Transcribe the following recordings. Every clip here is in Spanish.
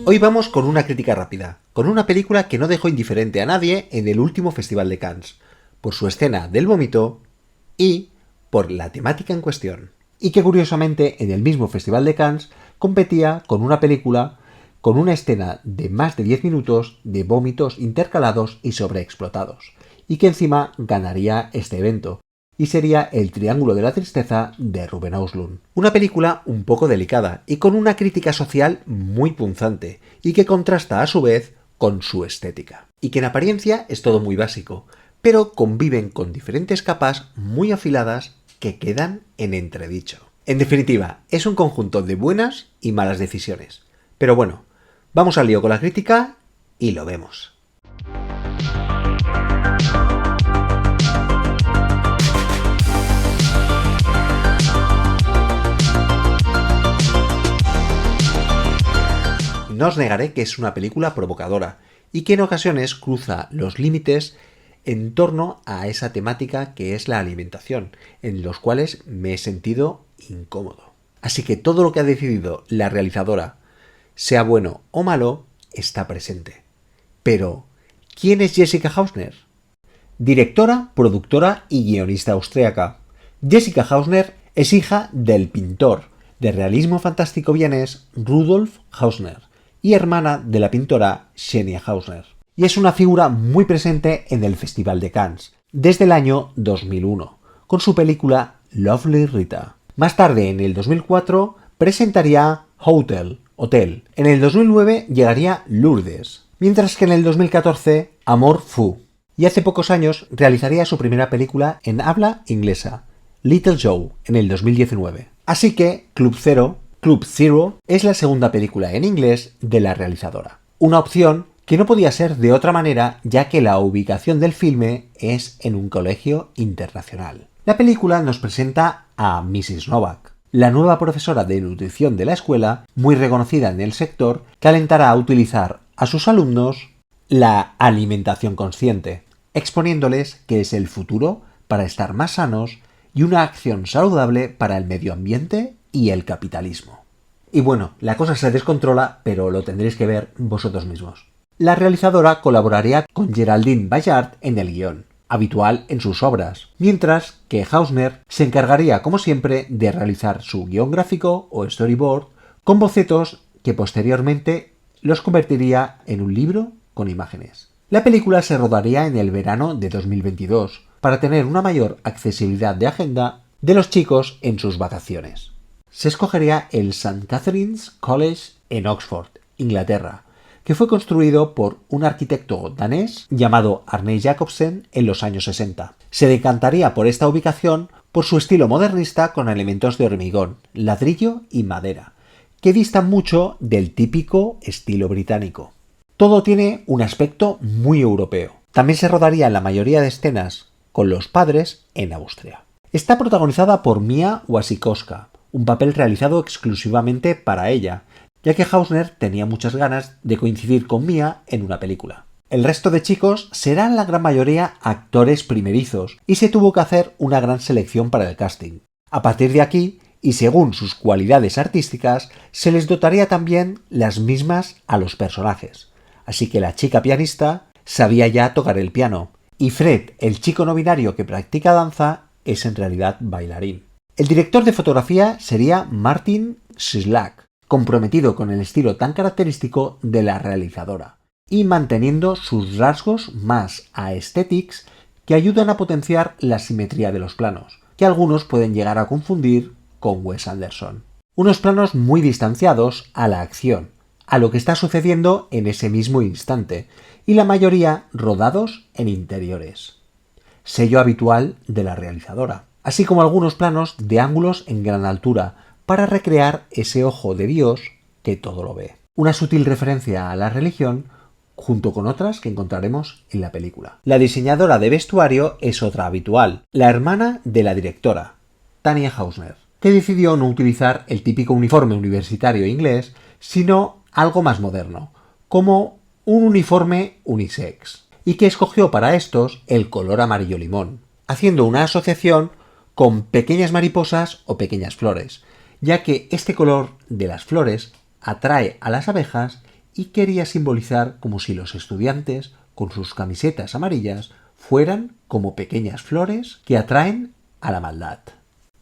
Hoy vamos con una crítica rápida, con una película que no dejó indiferente a nadie en el último Festival de Cannes, por su escena del vómito y por la temática en cuestión. Y que curiosamente en el mismo Festival de Cannes competía con una película con una escena de más de 10 minutos de vómitos intercalados y sobreexplotados, y que encima ganaría este evento, y sería El Triángulo de la Tristeza de Ruben Östlund. Una película un poco delicada y con una crítica social muy punzante, y que contrasta a su vez con su estética. Y que en apariencia es todo muy básico, pero conviven con diferentes capas muy afiladas que quedan en entredicho. En definitiva, es un conjunto de buenas y malas decisiones. Pero bueno, vamos al lío con la crítica y lo vemos. No os negaré que es una película provocadora y que en ocasiones cruza los límites en torno a esa temática que es la alimentación, en los cuales me he sentido incómodo. Así que todo lo que ha decidido la realizadora, sea bueno o malo, está presente. Pero, ¿quién es Jessica Hausner? Directora, productora y guionista austríaca. Jessica Hausner es hija del pintor de realismo fantástico vienés Rudolf Hausner y hermana de la pintora Xenia Hausner. Y es una figura muy presente en el Festival de Cannes, desde el año 2001, con su película Lovely Rita. Más tarde, en el 2004, presentaría Hotel. En el 2009 llegaría Lourdes, mientras que en el 2014, Amor Fou. Y hace pocos años realizaría su primera película en habla inglesa, Little Joe, en el 2019. Así que Club Zero es la segunda película en inglés de la realizadora. Una opción que no podía ser de otra manera, ya que la ubicación del filme es en un colegio internacional. La película nos presenta a Mrs. Novak, la nueva profesora de nutrición de la escuela, muy reconocida en el sector, que alentará a utilizar a sus alumnos la alimentación consciente, exponiéndoles que es el futuro para estar más sanos y una acción saludable para el medio ambiente y el capitalismo. Y bueno, la cosa se descontrola, pero lo tendréis que ver vosotros mismos. La realizadora colaboraría con Geraldine Ballard en el guión, habitual en sus obras, mientras que Hausner se encargaría, como siempre, de realizar su guión gráfico o storyboard con bocetos que posteriormente los convertiría en un libro con imágenes. La película se rodaría en el verano de 2022 para tener una mayor accesibilidad de agenda de los chicos en sus vacaciones. Se escogería el St. Catherine's College en Oxford, Inglaterra, que fue construido por un arquitecto danés llamado Arne Jacobsen en los años 60. Se decantaría por esta ubicación por su estilo modernista con elementos de hormigón, ladrillo y madera, que distan mucho del típico estilo británico. Todo tiene un aspecto muy europeo. También se rodaría la mayoría de escenas con los padres en Austria. Está protagonizada por Mia Wasikowska, un papel realizado exclusivamente para ella, ya que Hausner tenía muchas ganas de coincidir con Mia en una película. El resto de chicos serán la gran mayoría actores primerizos y se tuvo que hacer una gran selección para el casting. A partir de aquí, y según sus cualidades artísticas, se les dotaría también las mismas a los personajes. Así que la chica pianista sabía ya tocar el piano, y Fred, el chico no binario que practica danza, es en realidad bailarín. El director de fotografía sería Martin Szyslak, comprometido con el estilo tan característico de la realizadora, y manteniendo sus rasgos más aesthetics que ayudan a potenciar la simetría de los planos, que algunos pueden llegar a confundir con Wes Anderson. Unos planos muy distanciados a la acción, a lo que está sucediendo en ese mismo instante, y la mayoría rodados en interiores. Sello habitual de la realizadora, así como algunos planos de ángulos en gran altura, para recrear ese ojo de Dios que todo lo ve. Una sutil referencia a la religión, junto con otras que encontraremos en la película. La diseñadora de vestuario es otra habitual, la hermana de la directora, Tania Hausner, que decidió no utilizar el típico uniforme universitario inglés, sino algo más moderno, como un uniforme unisex, y que escogió para estos el color amarillo limón, haciendo una asociación con pequeñas mariposas o pequeñas flores, ya que este color de las flores atrae a las abejas y quería simbolizar como si los estudiantes, con sus camisetas amarillas, fueran como pequeñas flores que atraen a la maldad.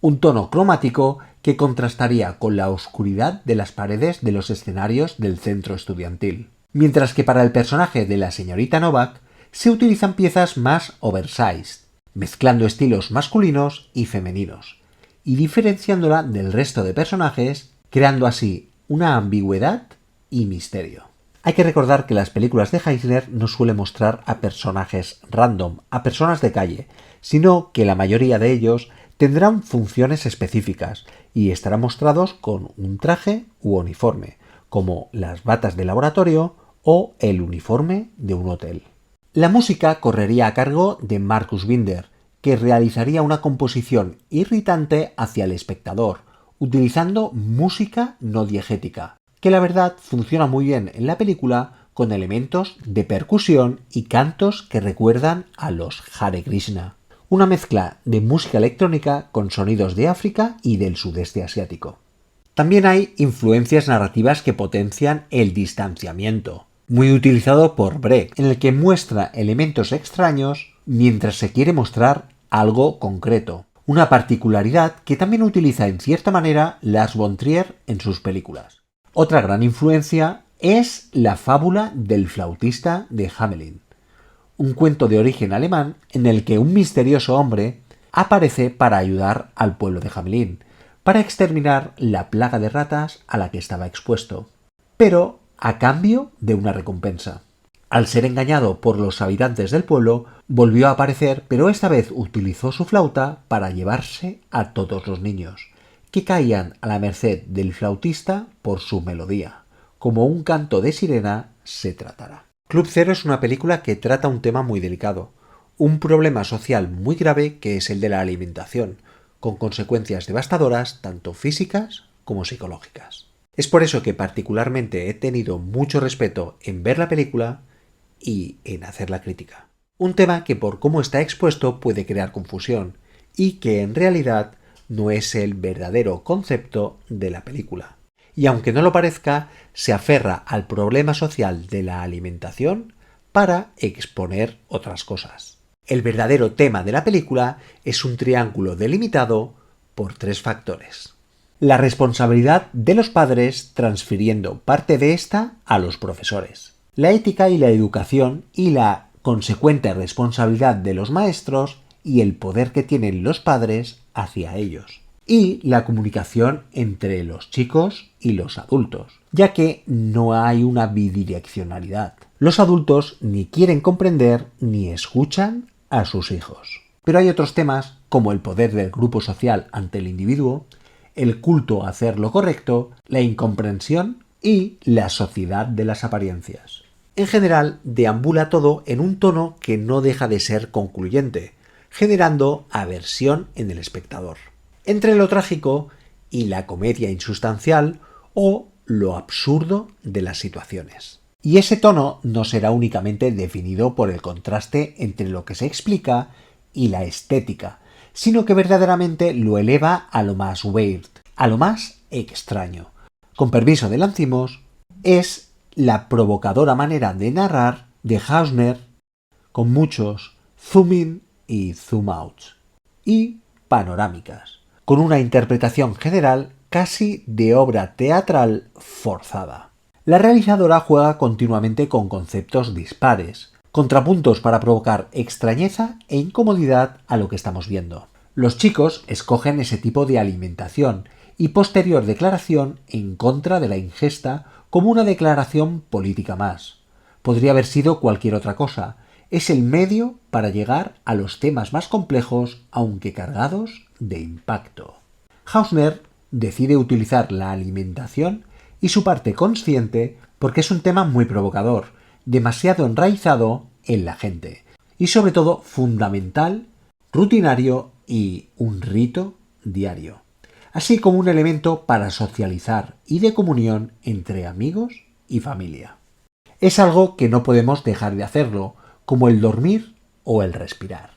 Un tono cromático que contrastaría con la oscuridad de las paredes de los escenarios del centro estudiantil. Mientras que para el personaje de la señorita Novak se utilizan piezas más oversized, mezclando estilos masculinos y femeninos, y diferenciándola del resto de personajes, creando así una ambigüedad y misterio. Hay que recordar que las películas de Eisner no suelen mostrar a personajes random, a personas de calle, sino que la mayoría de ellos tendrán funciones específicas y estarán mostrados con un traje u uniforme, como las batas de laboratorio o el uniforme de un hotel. La música correría a cargo de Markus Binder, que realizaría una composición irritante hacia el espectador, utilizando música no diegética, que la verdad funciona muy bien en la película con elementos de percusión y cantos que recuerdan a los Hare Krishna. Una mezcla de música electrónica con sonidos de África y del sudeste asiático. También hay influencias narrativas que potencian el distanciamiento, muy utilizado por Brecht, en el que muestra elementos extraños mientras se quiere mostrar algo concreto. Una particularidad que también utiliza en cierta manera Lars von Trier en sus películas. Otra gran influencia es la fábula del flautista de Hamelin, un cuento de origen alemán en el que un misterioso hombre aparece para ayudar al pueblo de Hamelin, para exterminar la plaga de ratas a la que estaba expuesto, pero a cambio de una recompensa. Al ser engañado por los habitantes del pueblo, volvió a aparecer, pero esta vez utilizó su flauta para llevarse a todos los niños, que caían a la merced del flautista por su melodía. Como un canto de sirena se tratará. Club Zero es una película que trata un tema muy delicado, un problema social muy grave que es el de la alimentación, con consecuencias devastadoras tanto físicas como psicológicas. Es por eso que particularmente he tenido mucho respeto en ver la película y en hacer la crítica. Un tema que por cómo está expuesto puede crear confusión y que en realidad no es el verdadero concepto de la película. Y aunque no lo parezca, se aferra al problema social de la alimentación para exponer otras cosas. El verdadero tema de la película es un triángulo delimitado por 3 factores. La responsabilidad de los padres transfiriendo parte de esta a los profesores. La ética y la educación y la consecuente responsabilidad de los maestros y el poder que tienen los padres hacia ellos. Y la comunicación entre los chicos y los adultos, ya que no hay una bidireccionalidad. Los adultos ni quieren comprender ni escuchan a sus hijos. Pero hay otros temas, como el poder del grupo social ante el individuo, el culto a hacer lo correcto, la incomprensión y la sociedad de las apariencias. En general, deambula todo en un tono que no deja de ser concluyente, generando aversión en el espectador. Entre lo trágico y la comedia insustancial o lo absurdo de las situaciones. Y ese tono no será únicamente definido por el contraste entre lo que se explica y la estética, sino que verdaderamente lo eleva a lo más weird, a lo más extraño. Con permiso de Lancimos, es la provocadora manera de narrar de Hausner con muchos zoom in y zoom out y panorámicas, con una interpretación general casi de obra teatral forzada. La realizadora juega continuamente con conceptos dispares, contrapuntos para provocar extrañeza e incomodidad a lo que estamos viendo. Los chicos escogen ese tipo de alimentación y posterior declaración en contra de la ingesta como una declaración política más. Podría haber sido cualquier otra cosa. Es el medio para llegar a los temas más complejos, aunque cargados de impacto. Hausner decide utilizar la alimentación y su parte consciente porque es un tema muy provocador, demasiado enraizado en la gente y sobre todo fundamental, rutinario y un rito diario, así como un elemento para socializar y de comunión entre amigos y familia. Es algo que no podemos dejar de hacerlo, como el dormir o el respirar.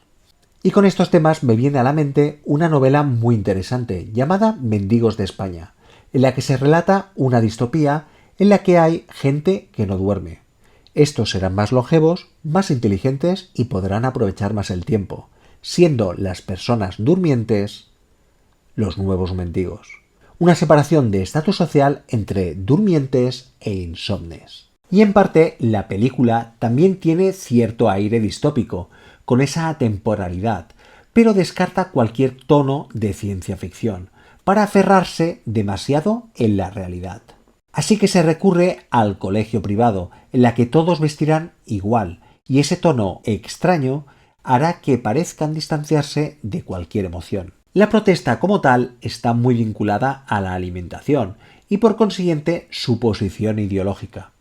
Y con estos temas me viene a la mente una novela muy interesante llamada Mendigos de España, en la que se relata una distopía en la que hay gente que no duerme. Estos serán más longevos, más inteligentes y podrán aprovechar más el tiempo, siendo las personas durmientes los nuevos mendigos. Una separación de estatus social entre durmientes e insomnes. Y en parte la película también tiene cierto aire distópico, con esa atemporalidad, pero descarta cualquier tono de ciencia ficción, para aferrarse demasiado en la realidad. Así que se recurre al colegio privado, en la que todos vestirán igual, y ese tono extraño hará que parezcan distanciarse de cualquier emoción. La protesta como tal está muy vinculada a la alimentación y por consiguiente su posición ideológica.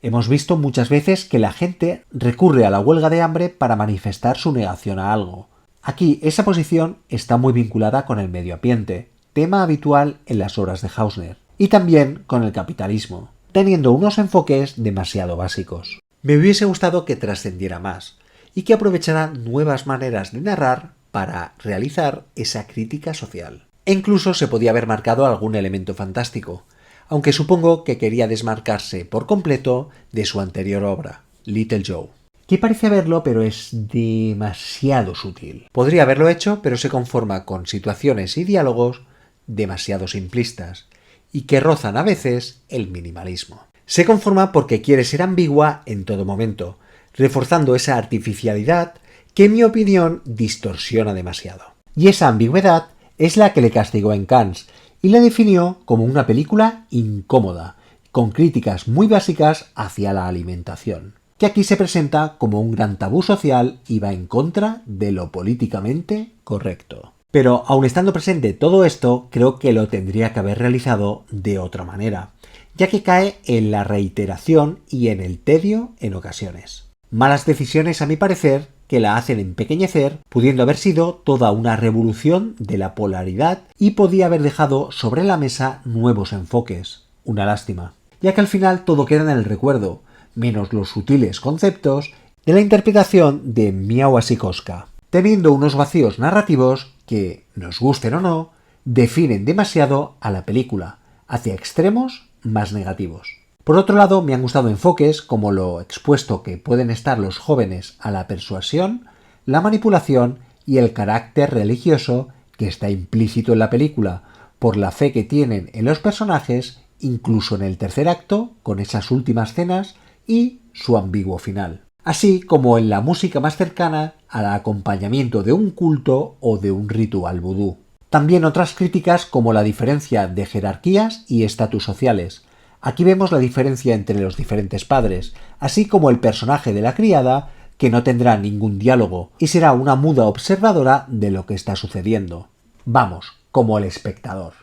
Hemos visto muchas veces que la gente recurre a la huelga de hambre para manifestar su negación a algo. Aquí esa posición está muy vinculada con el medio ambiente, tema habitual en las obras de Hausner, y también con el capitalismo, teniendo unos enfoques demasiado básicos. Me hubiese gustado que trascendiera más y que aprovechara nuevas maneras de narrar para realizar esa crítica social. E incluso se podía haber marcado algún elemento fantástico, aunque supongo que quería desmarcarse por completo de su anterior obra, Little Joe, que parece haberlo pero es demasiado sutil. Podría haberlo hecho, pero se conforma con situaciones y diálogos demasiado simplistas y que rozan a veces el minimalismo. Se conforma porque quiere ser ambigua en todo momento, reforzando esa artificialidad que en mi opinión distorsiona demasiado. Y esa ambigüedad es la que le castigó en Cannes y la definió como una película incómoda, con críticas muy básicas hacia la alimentación, que aquí se presenta como un gran tabú social y va en contra de lo políticamente correcto. Pero aun estando presente todo esto, creo que lo tendría que haber realizado de otra manera, ya que cae en la reiteración y en el tedio en ocasiones. Malas decisiones, a mi parecer, que la hacen empequeñecer, pudiendo haber sido toda una revolución de la polaridad y podía haber dejado sobre la mesa nuevos enfoques. Una lástima, ya que al final todo queda en el recuerdo, menos los sutiles conceptos de la interpretación de Mia Wasikowska, teniendo unos vacíos narrativos que, nos gusten o no, definen demasiado a la película, hacia extremos más negativos. Por otro lado, me han gustado enfoques como lo expuesto que pueden estar los jóvenes a la persuasión, la manipulación y el carácter religioso que está implícito en la película, por la fe que tienen en los personajes, incluso en el tercer acto, con esas últimas cenas y su ambiguo final. Así como en la música más cercana al acompañamiento de un culto o de un ritual vudú. También otras críticas como la diferencia de jerarquías y estatus sociales. Aquí vemos la diferencia entre los diferentes padres, así como el personaje de la criada, que no tendrá ningún diálogo y será una muda observadora de lo que está sucediendo. Vamos, como el espectador.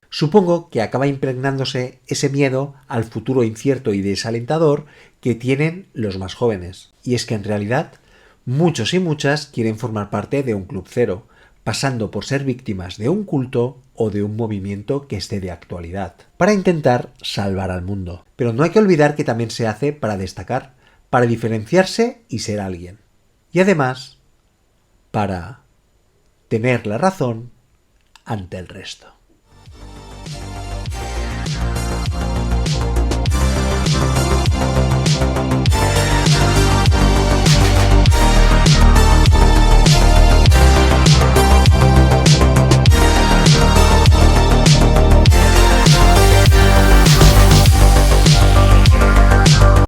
Supongo que acaba impregnándose ese miedo al futuro incierto y desalentador que tienen los más jóvenes. Y es que en realidad muchos y muchas quieren formar parte de un club cero, pasando por ser víctimas de un culto o de un movimiento que esté de actualidad, para intentar salvar al mundo. Pero no hay que olvidar que también se hace para destacar, para diferenciarse y ser alguien. Y además, para tener la razón ante el resto.